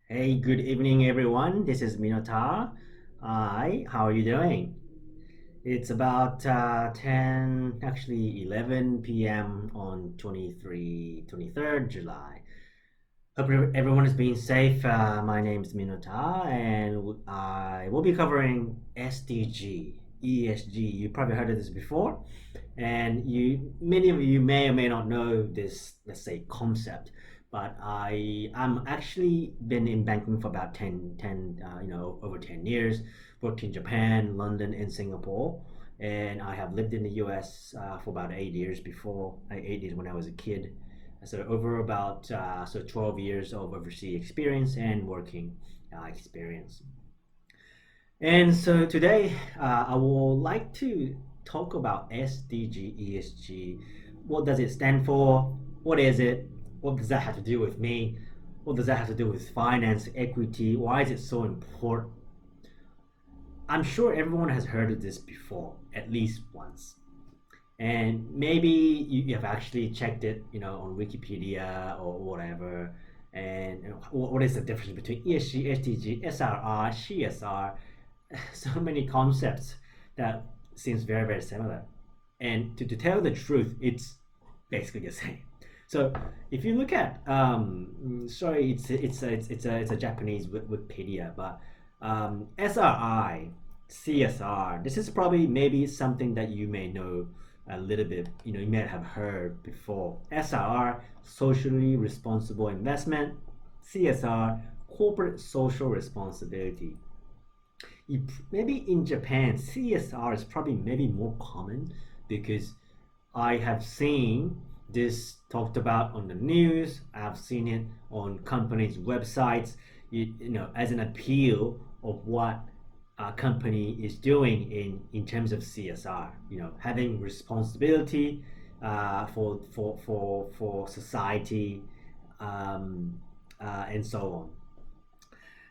Hey, good evening, everyone. This is Minota. Hi, how are you doing? It's about 10, actually 11 p.m. on 23rd July. Hope everyone is being safe. My name is Minota, and I will be covering SDG, ESG. You probably heard of this before, and many of you may or may not know this, let's say, concept. But I'm actually been in banking for about 10, over 10 years. Worked in Japan, London, and Singapore, and I have lived in the U.S. For about 8 years before. 8 years when I was a kid, so over about 12 years of overseas experience and working experience. And so today I would like to talk about SDG, ESG. What does it stand for? What is it? What does that have to do with me? What does that have to do with finance, equity? Why is it so important? I'm sure everyone has heard of this before, at least once. And maybe you have actually checked it, on Wikipedia or whatever. And what is the difference between ESG, SDG, SRR, CSR? So many concepts that seems very, very similar. And to tell the truth, it's basically the same. So if you look at, sorry, it's a Japanese Wikipedia, but SRI, CSR. This is probably maybe something that you may know a little bit. You may have heard before. SRR, socially responsible investment. CSR, corporate social responsibility. Maybe in Japan, CSR is probably maybe more common because I have seen this talked about on the news. I've seen it on companies' websites, as an appeal of what a company is doing in terms of CSR. Having responsibility for society, and so on.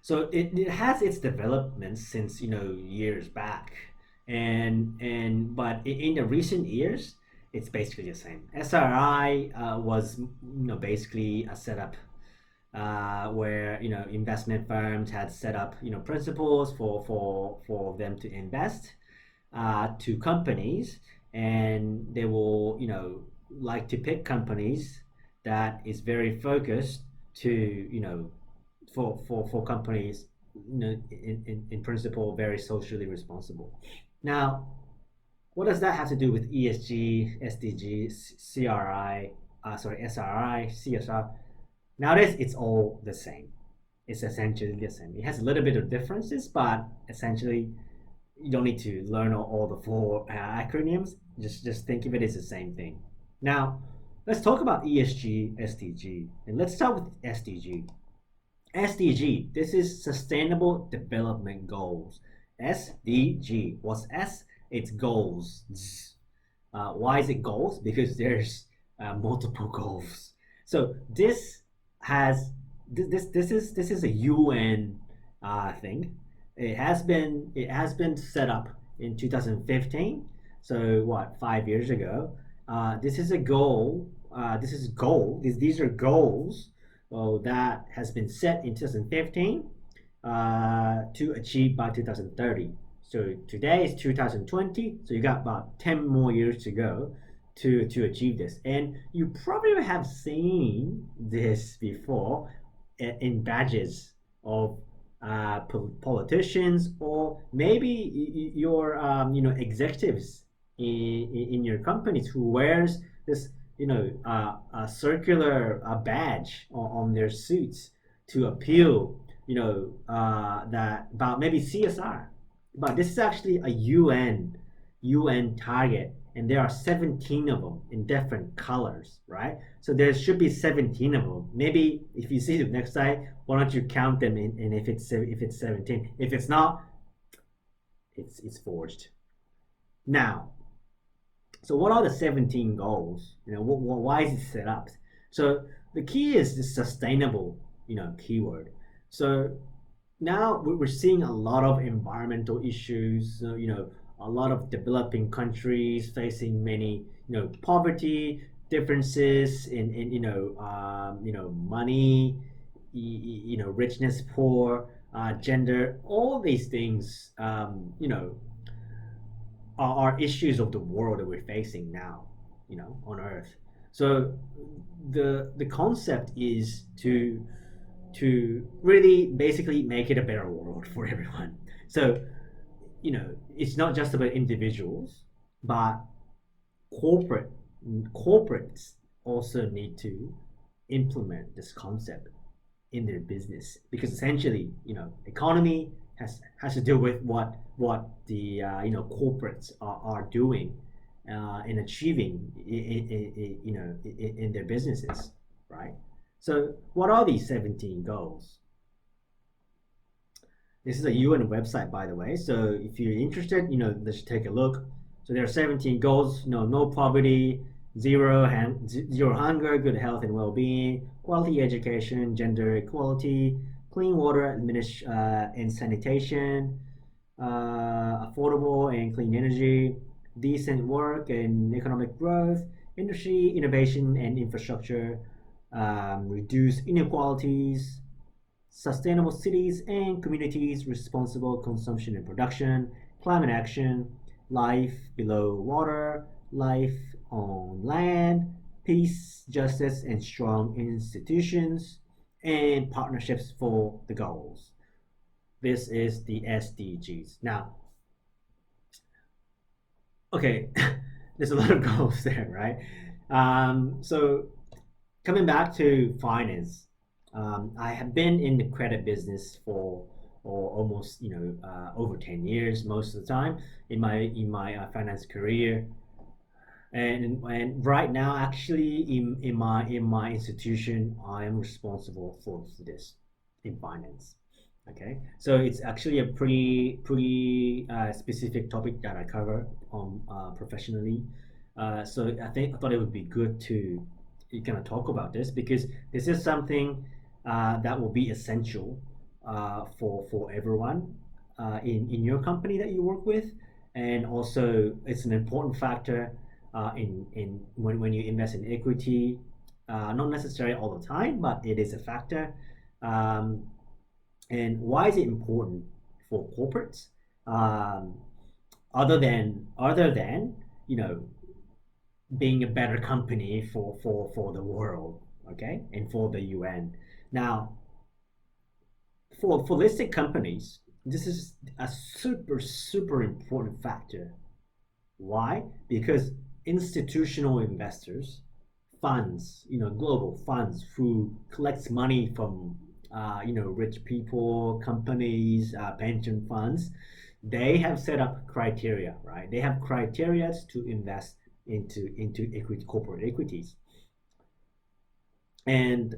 So it has its development since years back, but in the recent years, it's basically the same. SRI was basically a setup where investment firms had set up principles for them to invest to companies, and they will like to pick companies that is very focused to for companies in principle very socially responsible. Now, what does that have to do with ESG, SDG, SRI, CSR? Nowadays, it's all the same. It's essentially the same. It has a little bit of differences, but essentially, you don't need to learn all the four acronyms. Just think of it as the same thing. Now, let's talk about ESG, SDG, and let's start with SDG. SDG, this is Sustainable Development Goals. SDG, what's S? It's goals. Why is it goals? Because there's multiple goals. So this is a UN thing. It has been set up in 2015. So what, 5 years ago? This is a goal. These are goals. Well, that has been set in 2015 to achieve by 2030. So today is 2020. So you got about 10 more years to go to achieve this. And you probably have seen this before in badges of politicians, or maybe your executives in your companies who wears this a circular badge on their suits to appeal that about maybe CSR. But this is actually a UN target, and there are 17 of them in different colors, right? So there should be 17 of them. Maybe if you see the next slide, why don't you count them and if it's 17? If it's not, it's forged. Now, so what are the 17 goals? Why is it set up? So the key is the sustainable, keyword. So now we're seeing a lot of environmental issues. A lot of developing countries facing many, poverty differences in money, richness, poor, gender, all these things, are issues of the world that we're facing now, on Earth. So the concept is to really basically make it a better world for everyone. So it's not just about individuals, but corporates also need to implement this concept in their business, because essentially, economy has to do with what the corporates are doing in achieving in their businesses, right? So what are these 17 goals? This is a UN website, by the way. So if you're interested, let's take a look. So there are 17 goals. No poverty, zero hunger, good health and well-being, quality education, gender equality, clean water and sanitation, affordable and clean energy, decent work and economic growth, industry, innovation and infrastructure, reduce inequalities, sustainable cities and communities, responsible consumption and production, climate action, life below water, life on land, peace, justice, and strong institutions, and partnerships for the goals. This is the SDGs. Now, okay, there's a lot of goals there, right? So coming back to finance, I have been in the credit business for almost over 10 years most of the time in my finance career, and right now actually in my institution I am responsible for this in finance. Okay, so it's actually a pretty specific topic that I cover professionally. So I thought it would be good to kind of talk about this, because this is something that will be essential for everyone in your company that you work with, and also it's an important factor in when you invest in equity. Not necessarily all the time, but it is a factor. And why is it important for corporates? Other than being a better company for the world, okay, and for the UN. Now, for listed companies, this is a super important factor. Why? Because institutional investors, funds, global funds who collects money from rich people, companies, pension funds, they have set up criteria, right? They have criteria to invest into corporate equities. And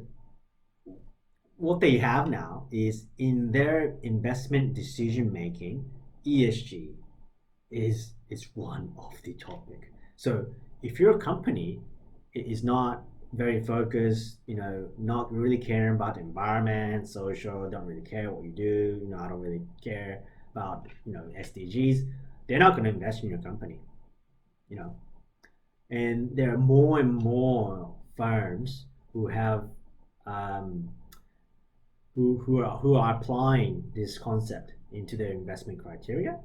what they have now is, in their investment decision making, ESG is one of the topic. So if your company is not very focused, not really caring about the environment, social, don't really care what you do, I don't really care about SDGs, they're not going to invest in your company. And there are more and more firms who have who are applying this concept into their investment criteria.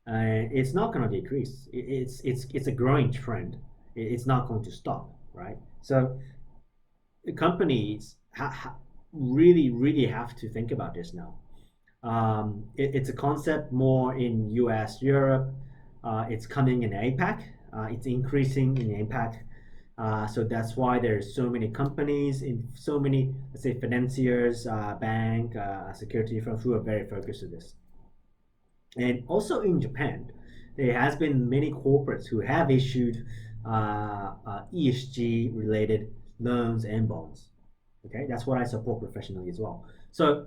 It's not going to decrease. It's a growing trend. It's not going to stop, right? So the companies really have to think about this now. It's a concept more in US, Europe. It's coming in APAC. It's increasing in APAC. So that's why there's so many companies in so many, let's say, financiers, bank, security firms who are very focused on this. And also in Japan, there has been many corporates who have issued ESG related loans and bonds. Okay, that's what I support professionally as well. So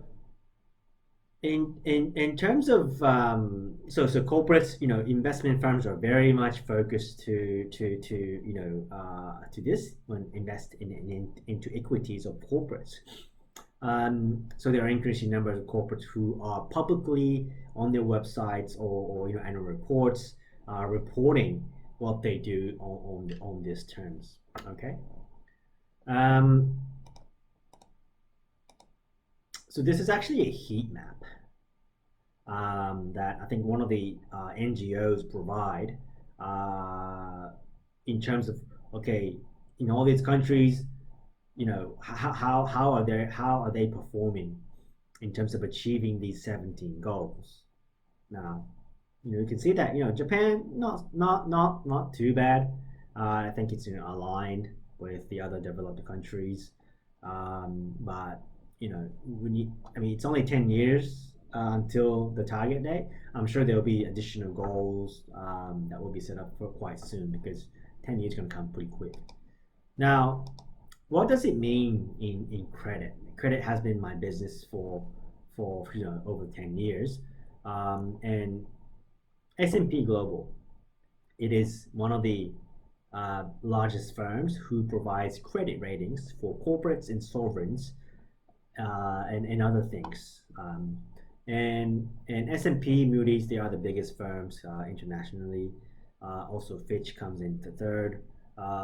in terms of so corporates, investment firms are very much focused to this when invest into equities of corporates. So there are increasing numbers of corporates who are publicly on their websites or annual reports reporting what they do on these terms. Okay. So this is actually a heat map that I think one of the NGOs provide in terms of, okay, in all these countries, how are they performing in terms of achieving these 17 goals. Now, you can see that Japan not too bad. I think it's aligned with the other developed countries, but it's only 10 years until the target date. I'm sure there'll be additional goals that will be set up for quite soon, because 10 years is going to come pretty quick. Now, what does it mean in credit? Credit has been my business for over 10 years, and S&P Global, it is one of the largest firms who provides credit ratings for corporates and sovereigns and other things. And S&P, Moody's, they are the biggest firms internationally. Also, Fitch comes in to third.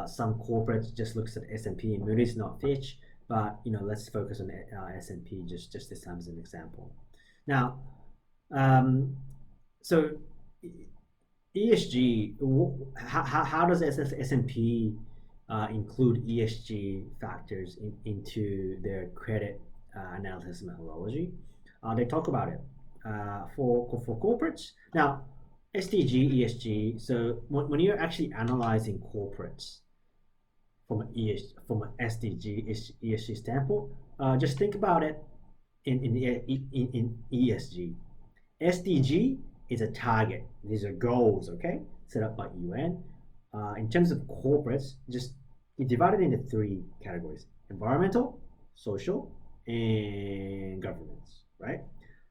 Some corporates just looks at S&P and Moody's, not Fitch. But let's focus on S&P just this time as an example. Now, so ESG, how does S&P include ESG factors into their credit analysis methodology? They talk about it for corporates. Now, SDG, ESG. So when you're actually analyzing corporates from an SDG, ESG standpoint, just think about it in ESG. SDG is a target. These are goals, okay, set up by UN. In terms of corporates, just you divide it into three categories: environmental, social, and governance, right?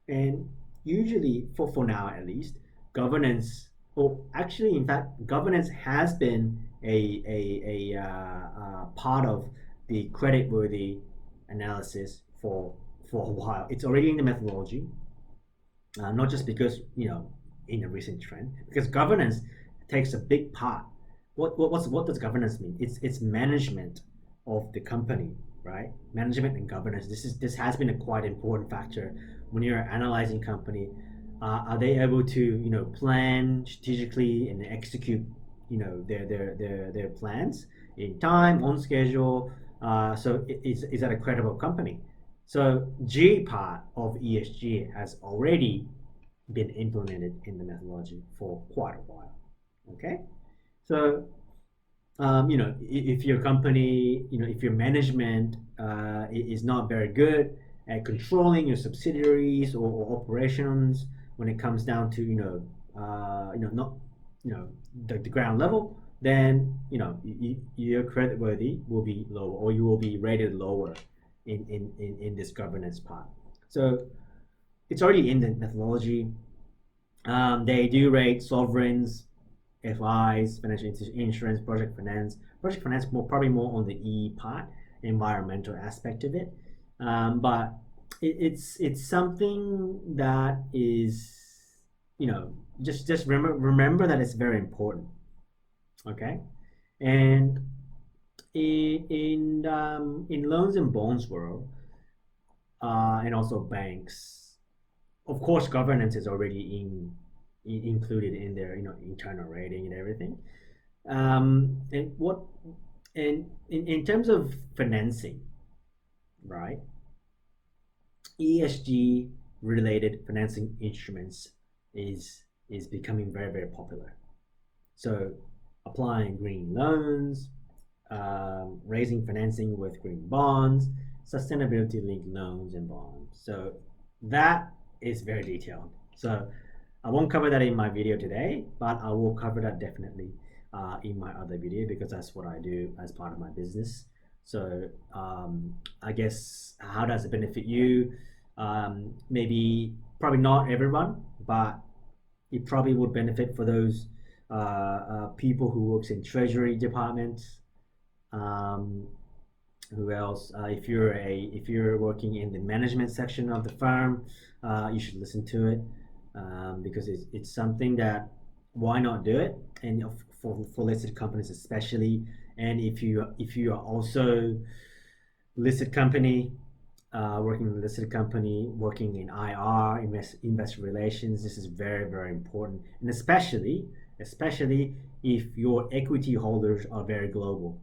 And usually, for now at least, governance, or actually, in fact, governance has been a part of the creditworthy analysis for a while. It's already in the methodology, not just because in a recent trend, because governance takes a big part. What does governance mean? It's management of the company, right? Management and governance. This has been a quite important factor when you're analyzing company. Are they able to plan strategically and execute their plans in time, on schedule? So is that a credible company? So G part of ESG has already been implemented in the methodology for quite a while. Okay, so if your company, if your management is not very good at controlling your subsidiaries or operations when it comes down to not the ground level, then your creditworthy will be lower, or you will be rated lower in this governance part. So it's already in the methodology. They do rate sovereigns, FIs, financial insurance, project finance. Project finance probably more on the E part, environmental aspect of it. But it's something that is just remember that it's very important. Okay, and in loans and bonds world, and also banks, of course, governance is already included in their internal rating and everything. And in terms of financing, right? ESG related financing instruments is becoming very, very popular. So applying green loans, raising financing with green bonds, sustainability linked loans and bonds. So that is very detailed. So I won't cover that in my video today, but I will cover that definitely in my other video, because that's what I do as part of my business. So I guess, how does it benefit you? Maybe probably not everyone, but it probably would benefit for those people who works in treasury departments. Who else? If you're working in the management section of the firm, you should listen to it, because it's something that, why not do it? And for listed companies especially, and if you are also listed company, working in a listed company, working in IR, investor relations. This is very, very important, and especially if your equity holders are very global.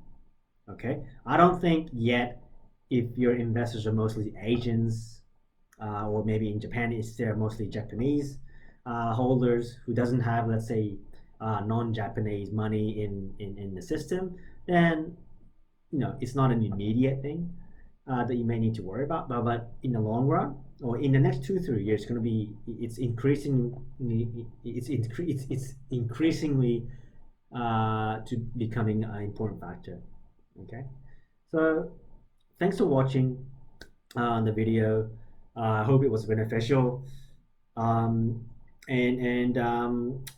Okay, I don't think yet if your investors are mostly Asians, or maybe in Japan, it's they're mostly Japanese holders who doesn't have, let's say, non-Japanese money in the system, then it's not an immediate thing that you may need to worry about. But in the long run, or in the next 2-3 years, it's going to be it's increasingly to becoming an important factor. Okay, so thanks for watching the video. I hope it was beneficial. Um, and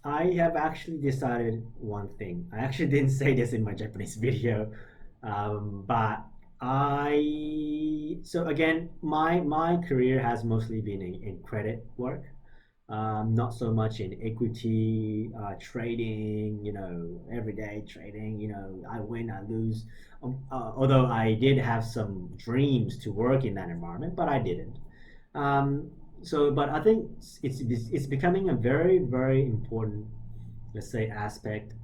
I have actually decided one thing. I actually didn't say this in my Japanese video, but so again, my career has mostly been in credit work, not so much in equity trading. Everyday trading. I win, I lose. Although I did have some dreams to work in that environment, but I didn't. But I think it's becoming a very, very important, let's say, aspect,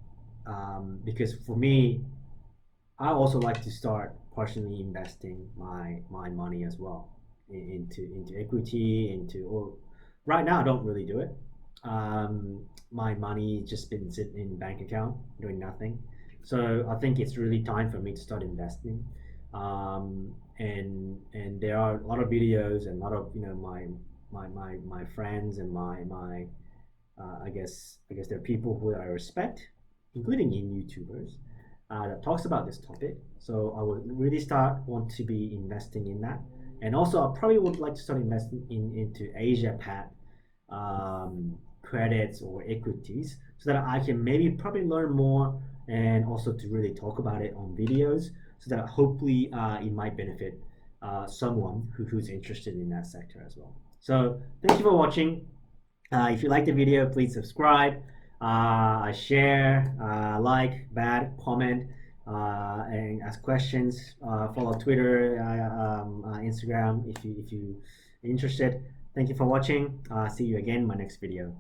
because for me, I also like to start partially investing my money as well into equity, or right now I don't really do it. My money just been sitting in bank account doing nothing. So I think it's really time for me to start investing. And there are a lot of videos and a lot of my friends and my I guess there are people who I respect, including in YouTubers, that talks about this topic. So I would really want to be investing in that, and also I probably would like to start investing into Asia Pat credits or equities, so that I can maybe probably learn more, and also to really talk about it on videos, so that hopefully it might benefit someone who's interested in that sector as well. So thank you for watching. If you like the video, please subscribe, share, comment, and ask questions. Follow Twitter, Instagram if you interested. Thank you for watching. See you again in my next video.